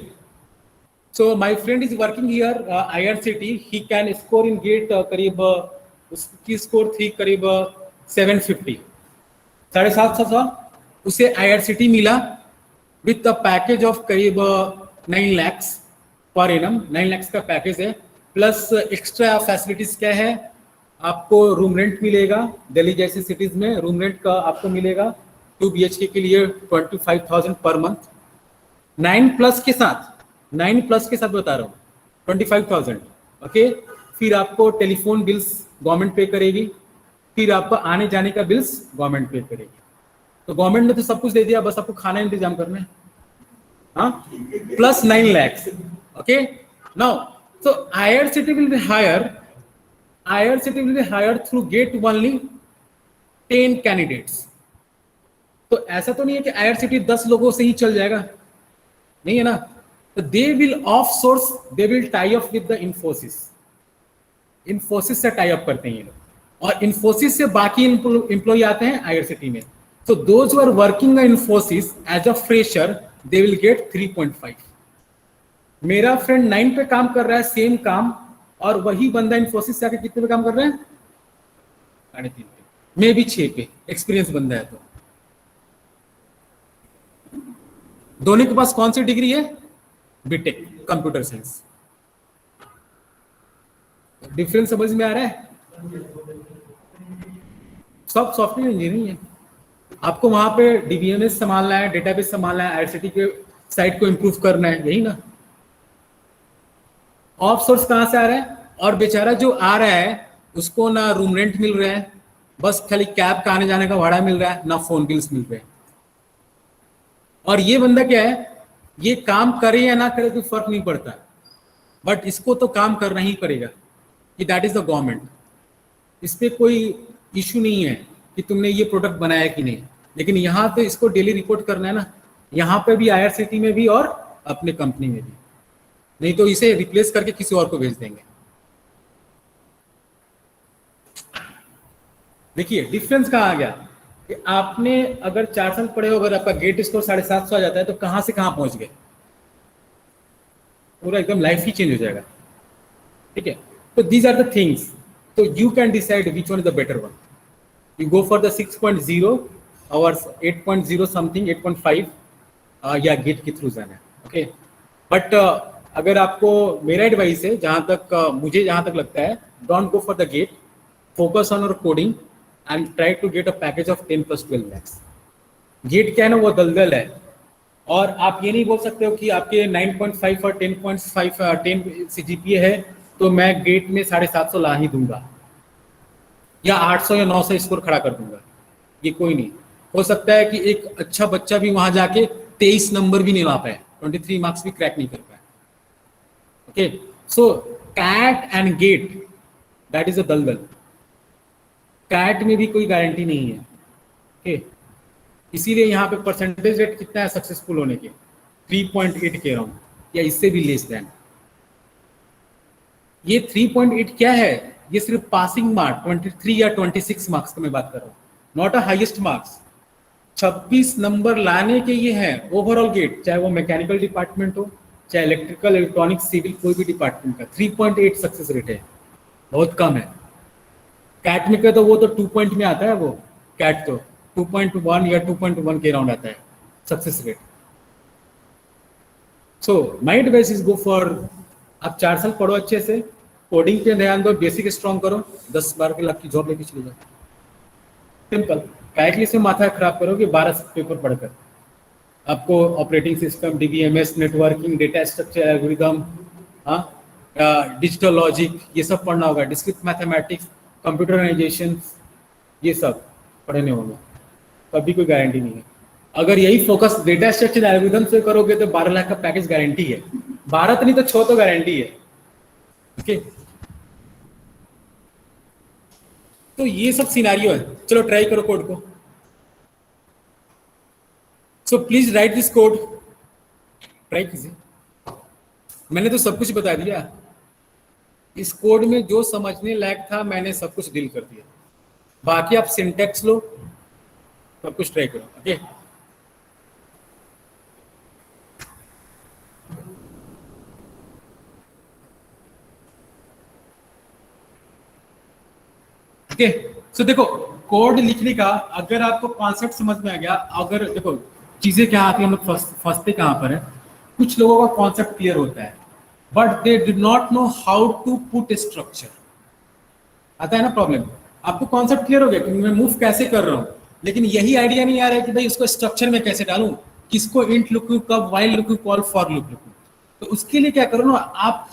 So my friend is working here IRCT. He can score in GATE करीब उसकी स्कोर थी करीब 750, 750. उसे IRCT मिला विथ द पैकेज ऑफ करीब 9 lakhs per annum. 9 lakhs का package है, plus extra facilities क्या है, आपको रूम रेंट मिलेगा. दिल्ली जैसी सिटीज में रूम रेंट का आपको मिलेगा 2 BHK के लिए 25,000 पर मंथ. 9+ के साथ बता रहा हूँ 25,000. ओके, फिर आपको टेलीफोन बिल्स गवर्नमेंट पे करेगी, फिर आपको आने जाने का बिल्स गवर्नमेंट पे करेगी. तो गवर्नमेंट ने तो सब कुछ दे दिया, बस आपको खाना इंतजाम करना है. हाँ, plus 9 lakhs. Okay, now so IRCT will be hired through GATE only 10 candidates. तो ऐसा तो नहीं है कि IRCT 10 लोगों से ही चल जाएगा, नहीं है ना. तो they will offsource, they will tie up with the Infosys से टाई अप करते हैं ये लोग, और Infosys से बाकी एम्प्लॉय आते हैं IRCT में. So those who are working in Infosys as a fresher, they will get 3.5. मेरा फ्रेंड 9 पे काम कर रहा है सेम काम, और वही बंदा Infosys से आके कितने पे काम कर रहा है, 3.5 पे, मे भी 6 पे. एक्सपीरियंस बंदा है. तो दोनों के पास कौन सी डिग्री है, बीटेक कंप्यूटर साइंस. डिफरेंस समझ में आ रहा है. सब सॉफ्टवेयर इंजीनियरिंग है. आपको वहां पे DBMS संभालना है, डेटाबेस संभालना है, IRCT के साइट को इंप्रूव करना है, यही ना. ऑफ सोर्स कहां से आ रहा है, और बेचारा जो आ रहा है उसको ना रूम रेंट मिल रहा है, बस खाली कैब का आने जाने का भाड़ा मिल रहा है, ना फोन बिल्स मिल रहे हैं. और ये बंदा क्या है, ये काम करे या ना करे कोई फर्क नहीं पड़ता, बट इसको तो काम करना ही पड़ेगा, कि दैट इज द गवर्नमेंट. इस पे कोई इशू नहीं है कि तुमने ये प्रोडक्ट बनाया कि नहीं, लेकिन यहाँ पे इसको डेली रिपोर्ट करना है ना, यहाँ पे भी IRCT में भी और अपने कंपनी में भी, नहीं तो इसे रिप्लेस करके किसी और को भेज देंगे. देखिए डिफरेंस कहाँ आ गया, कि आपने अगर 4 साल पढ़े हो, अगर आपका गेट स्कोर 750 आ जाता है तो कहां से कहां पहुंच गए, पूरा एकदम लाइफ ही चेंज हो जाएगा. ठीक है, तो दीज आर द थिंग्स. तो you can decide which one is the better one. You go for the 6.0 और 8.0 समथिंग, 8.5, या गेट के थ्रू जाना है. ओके, बट अगर आपको मेरा एडवाइस है, मुझे जहां तक लगता है, don't go for the GATE, focus on your coding and try to get a package of 10 + 12 lakhs. Gate क्या है ना, वो दलदल है. और आप ये नहीं बोल सकते हो कि आपके 9.5 और 10.5 10 से जीपीए है तो मैं गेट में 750 ला ही दूंगा या 800 या 900 स्कोर खड़ा कर दूंगा। ये कोई नहीं। हो सकता है कि एक अच्छा बच्चा भी वहां जाके 23 नंबर भी नहीं ला पाए, 23 मार्क्स भी क्रैक नहीं कर पाए। Okay, so CAT and GATE that is a दलदल। कैट में भी कोई गारंटी नहीं है। ओके, इसीलिए यहाँ पे परसेंटेज रेट कितना है सक्सेसफुल होने के, 3.8 के अराउंड या इससे भी लेस देन। ये 3.8 क्या है? ये सिर्फ पासिंग मार्क 23 या 26 मार्क्स का मैं बात कर रहा हूँ, not a highest marks. 26 number लाने के ये हैं ओवरऑल गेट, चाहे वो मैकेनिकल डिपार्टमेंट हो, चाहे इलेक्ट्रिकल, इलेक्ट्रॉनिक्स, सिविल, कोई भी डिपार्टमेंट का 3.8 सक्सेस रेट है, बहुत कम है। कैट में तो वो तो 2 पॉइंट में आता है, वो कैट तो 2.1 या 2.1 के राउंड आता है success rate. So my advice is go for, आप 4 साल पढ़ो अच्छे से, कोडिंग पे ध्यान दो, बेसिक स्ट्रॉन्ग करो, 10-12 लाख की जॉब लेके चले जाओ। सिंपल। काइटली से माथा खराब करोगे 12 पेपर पढ़कर। आपको operating system, DBMS, networking, data structure, algorithm, हाँ, डिजिटल लॉजिक, ये सब पढ़ना होगा, डिस्क्रीट मैथमेटिक्स, कंप्यूटराइजेशन, ये सब पढ़ने होंगे। कभी कोई गारंटी नहीं है। अगर यही फोकस डेटा स्ट्रक्चर एल्गोरिदम से करोगे तो 12 लाख का पैकेज गारंटी है। 12 तो नहीं तो 6 तो गारंटी है। ओके, तो ये सब सिनारियो है। चलो ट्राई करो कोड को। So please right this code, try कीजिए। मैंने तो सब कुछ बता दिया। इस कोड में जो समझने लायक था मैंने सब कुछ डील कर दिया। बाकी आप सिंटेक्स लो, सब कुछ ट्राई करो। Okay, okay. सो देखो, कोड लिखने का अगर आपको कॉन्सेप्ट समझ में आ गया, अगर देखो चीजें क्या आती है, हम लोग फंसते कहाँ पर है। कुछ लोगों का कॉन्सेप्ट क्लियर होता है but they did not know how to put structure. आता है ना प्रॉब्लम। आपको कॉन्सेप्ट क्लियर हो गया कि मैं मूव कैसे कर रहा हूँ, लेकिन यही आइडिया नहीं आ रहा है कि भाई उसको स्ट्रक्चर में कैसे डालूं, किसको इंट लिखूं, कब वाइल लिखूं, कॉल फॉर लूप लिखूं। तो उसके लिए क्या करो ना आप,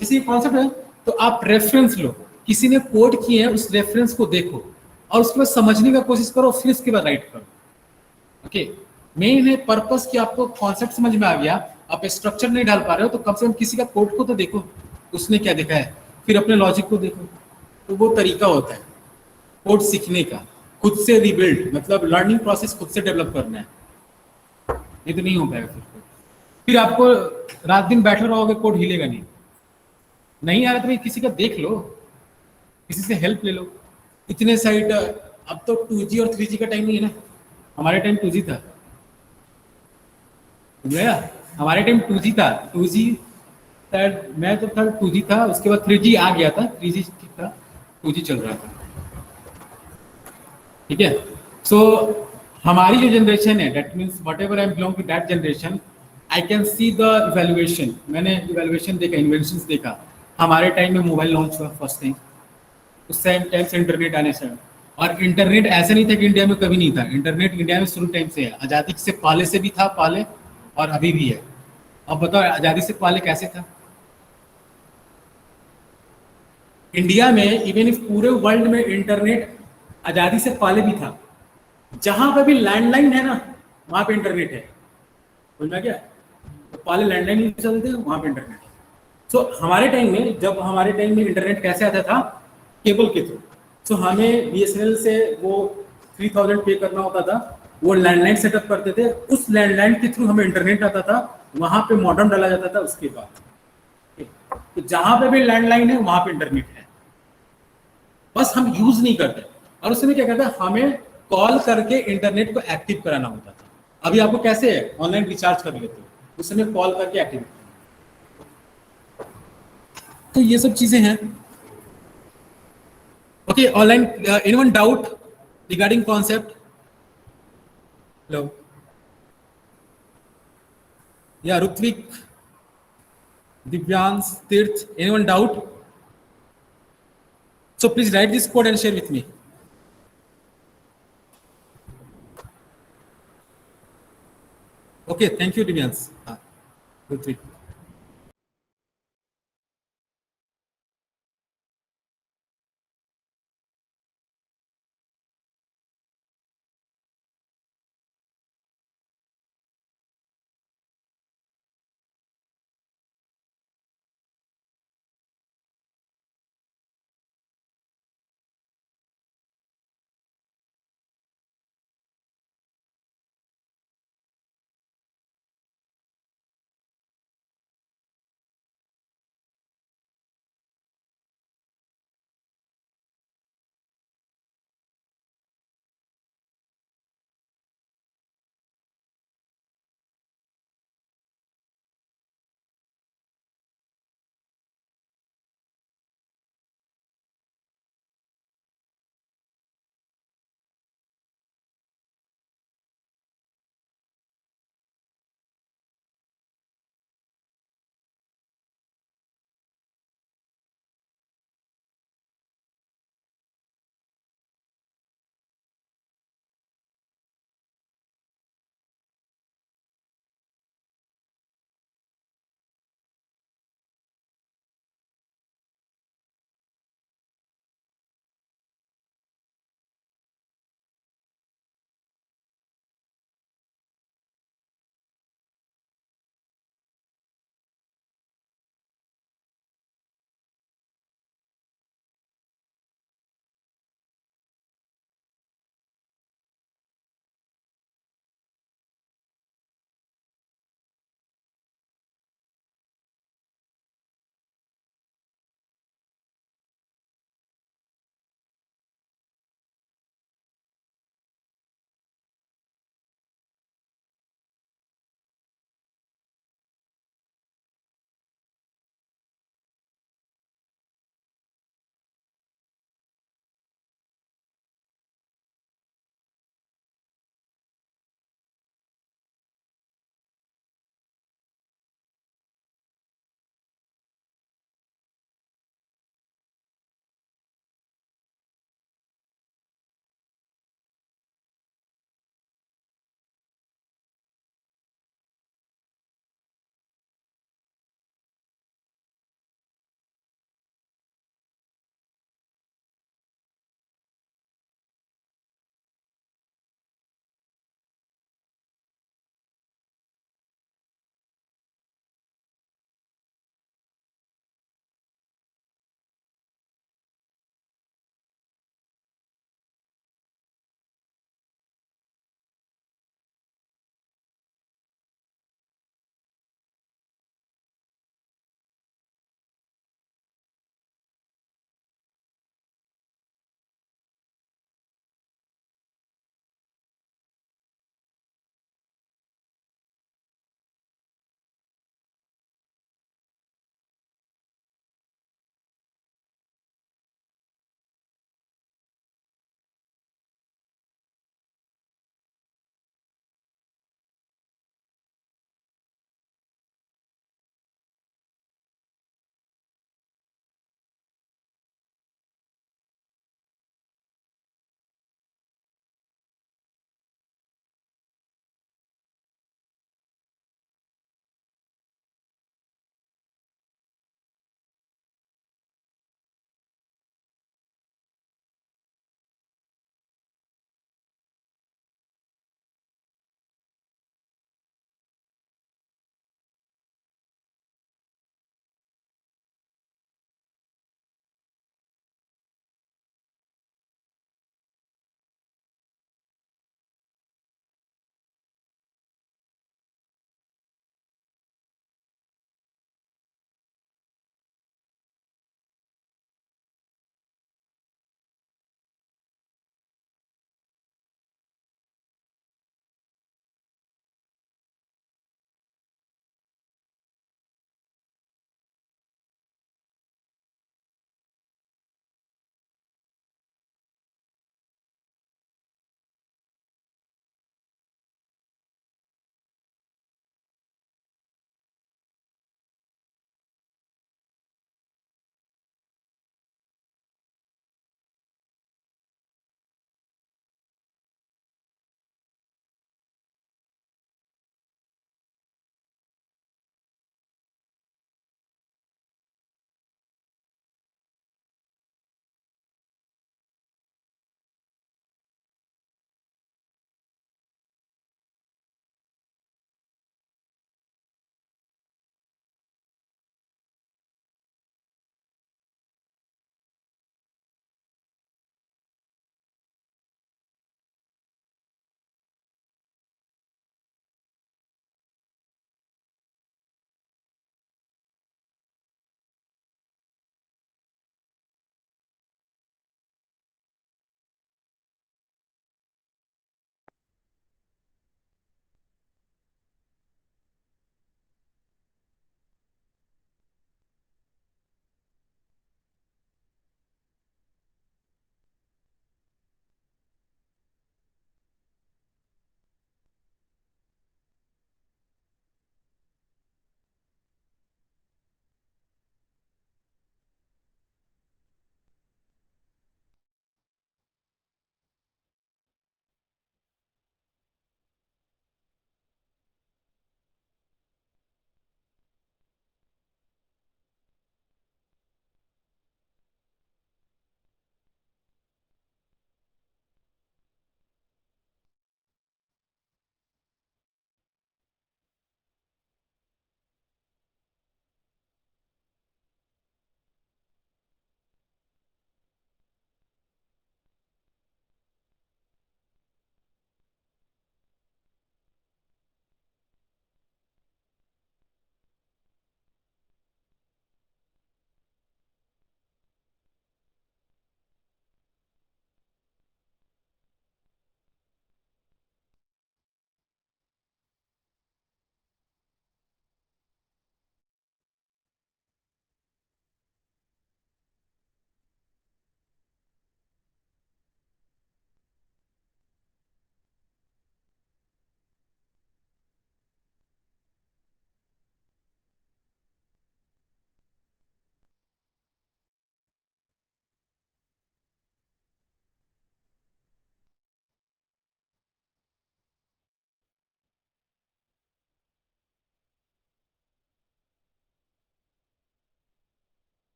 किसी कॉन्सेप्ट है तो आप रेफरेंस लो, किसी ने कोड किए हैं उस रेफरेंस को देखो और उसके बाद समझने का कोशिश करो, फिर उसके बाद राइट करो। ओके, मेन है पर्पस कि आपको कॉन्सेप्ट समझ में आ गया, आप स्ट्रक्चर नहीं डाल पा रहे हो तो कम से कम किसी का कोड को तो देखो, उसने क्या देखा है, फिर अपने लॉजिक को देखो। तो वो तरीका होता है कोड सीखने का, खुद से रिबिल्ड, मतलब लर्निंग प्रोसेस खुद से डेवलप करना है, ये तो नहीं हो पाएगा। फिर आपको रात दिन बैठे रहोगे, कोड हिलेगा नहीं। नहीं आ रहा तो भाई किसी का देख लो, किसी से हेल्प ले लो। इतने साइट, अब तो 2G और 3G का टाइम नहीं है ना, हमारे टाइम 2G था। गया, हमारे टाइम 2G था। 2G शायद मैं तो था 2G था, उसके बाद 3G आ गया था, 3G ठीक था, 2G चल रहा था। ठीक है, सो हमारी जो जनरेशन है, that means whatever I belong to that generation, I can see the evaluation. मैंने इवेल्युएशन देखा, इन्वेंशन देखा। हमारे टाइम में मोबाइल लॉन्च हुआ फर्स्ट टाइम, उस टाइम से इंटरनेट आने से। और इंटरनेट ऐसा नहीं था कि इंडिया में कभी नहीं था, इंटरनेट इंडिया में शुरू टाइम से है, आज़ादी से पहले से भी था, पहले और अभी भी है। अब बताओ आज़ादी से पहले कैसे था इंडिया में? इवन इफ पूरे वर्ल्ड में इंटरनेट आज़ादी से पहले भी था। जहां पर भी लैंडलाइन है ना, वहां पे इंटरनेट है। समझ में आ गया? तो पहले लैंडलाइन नहीं चलते, वहां पे इंटरनेट है। सो हमारे टाइम में, जब हमारे टाइम में इंटरनेट कैसे आता था, केबल के थ्रू। सो हमें बीएसएनएल से वो 3000 पे करना होता था, वो लैंडलाइन सेटअप करते थे, उस लैंडलाइन के थ्रू हमें इंटरनेट आता था, वहां पे मॉडेम डाला जाता था। उसके बाद तो जहां पे भी लैंडलाइन है वहां पे इंटरनेट है, बस हम यूज नहीं करते। और उस समय क्या करता है, हमें कॉल करके इंटरनेट को एक्टिव कराना होता था। अभी आपको कैसे है, ऑनलाइन रिचार्ज कर लेते हो, उस समय कॉल करके एक्टिव। तो ये सब चीजें हैं। Okay, online anyone doubt regarding concept? Hello, या ऋत्विक, दिव्यांश, तीर्थ, anyone doubt? So please write this code and share with me. Okay, thank you, Divyansh. 2, 3.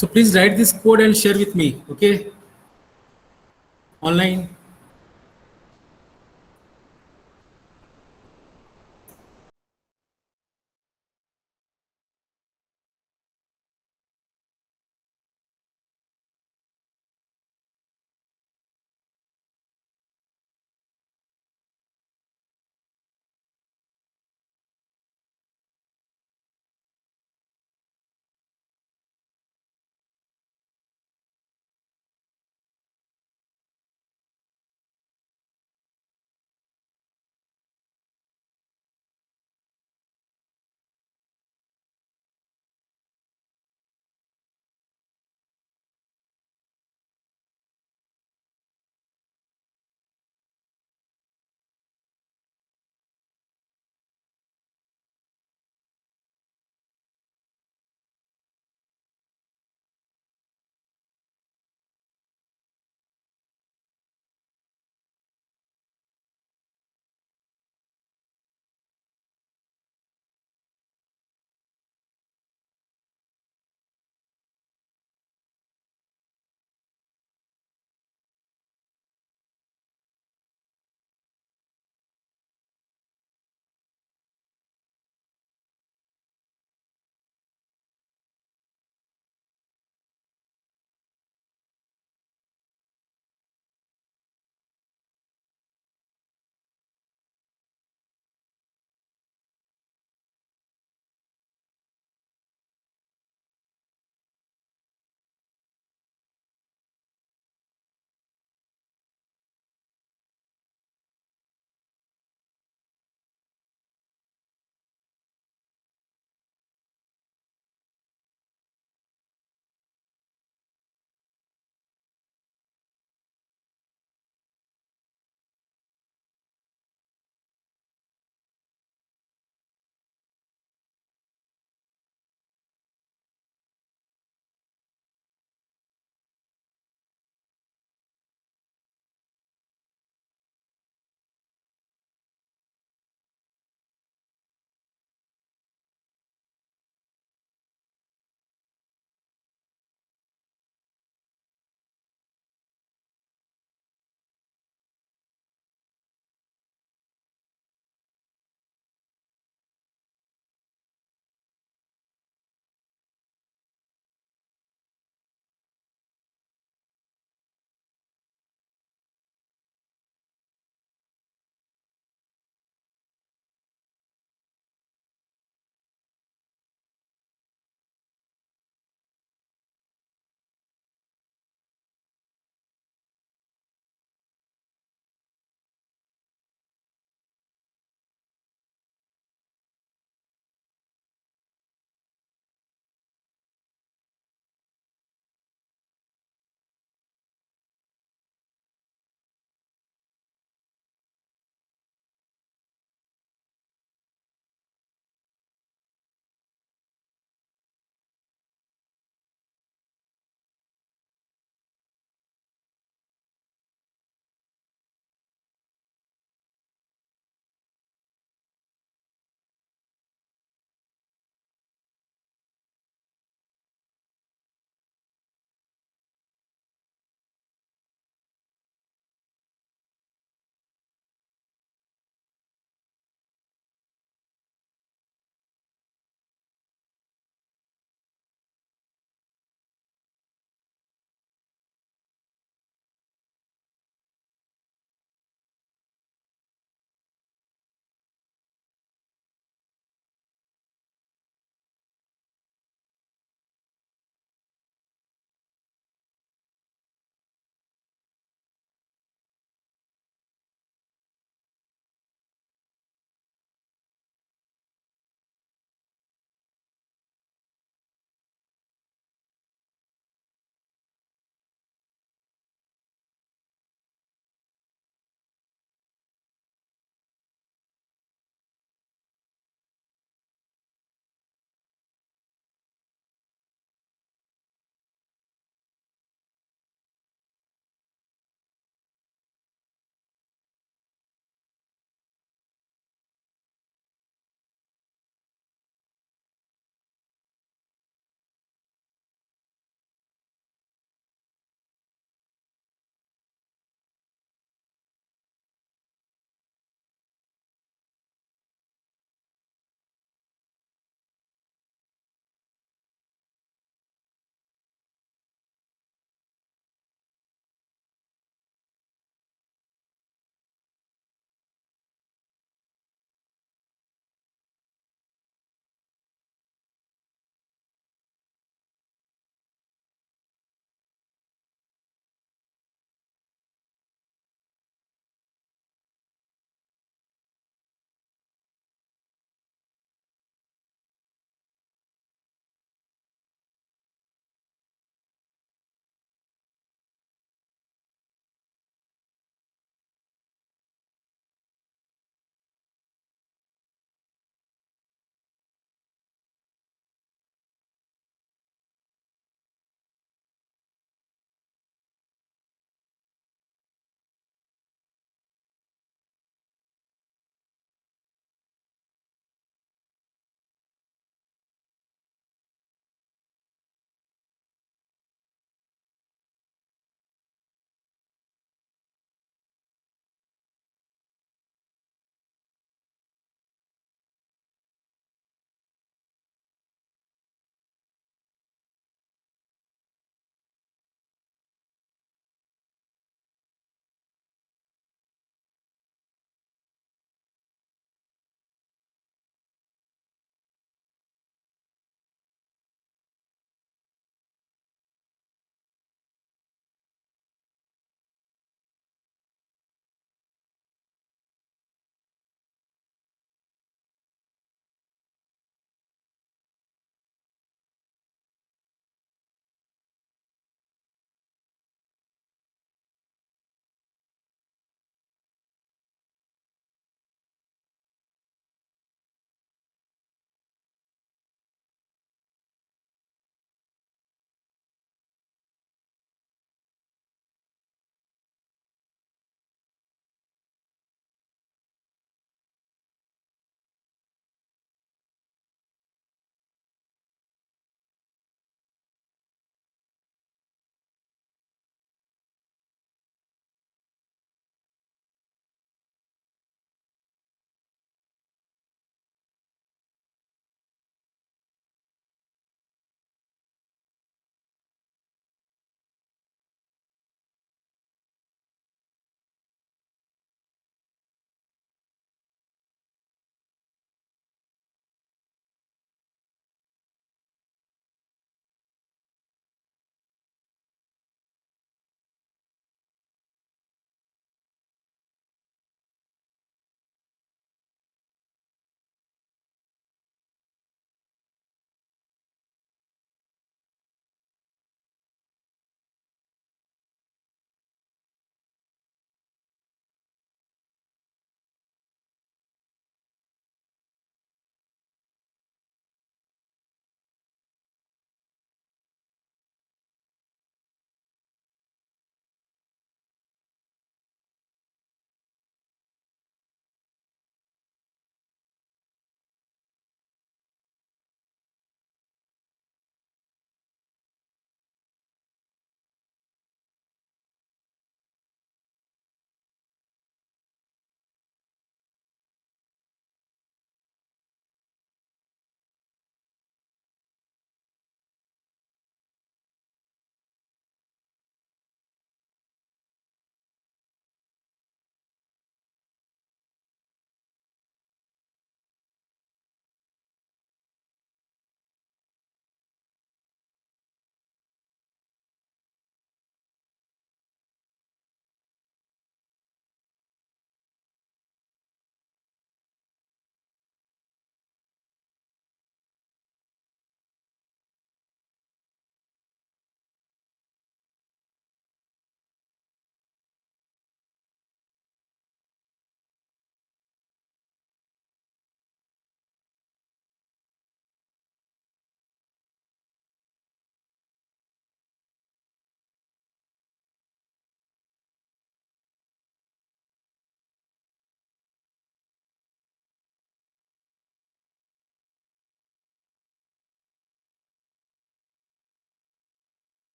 So please write this code and share with me, okay? Online.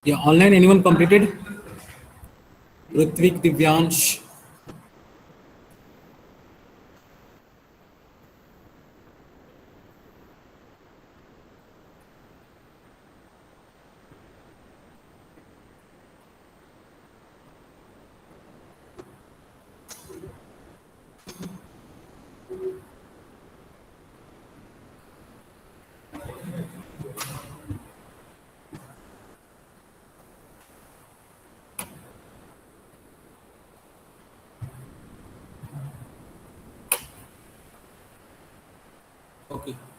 Yeah, online anyone completed? Ritvik, Divyansh. Okay.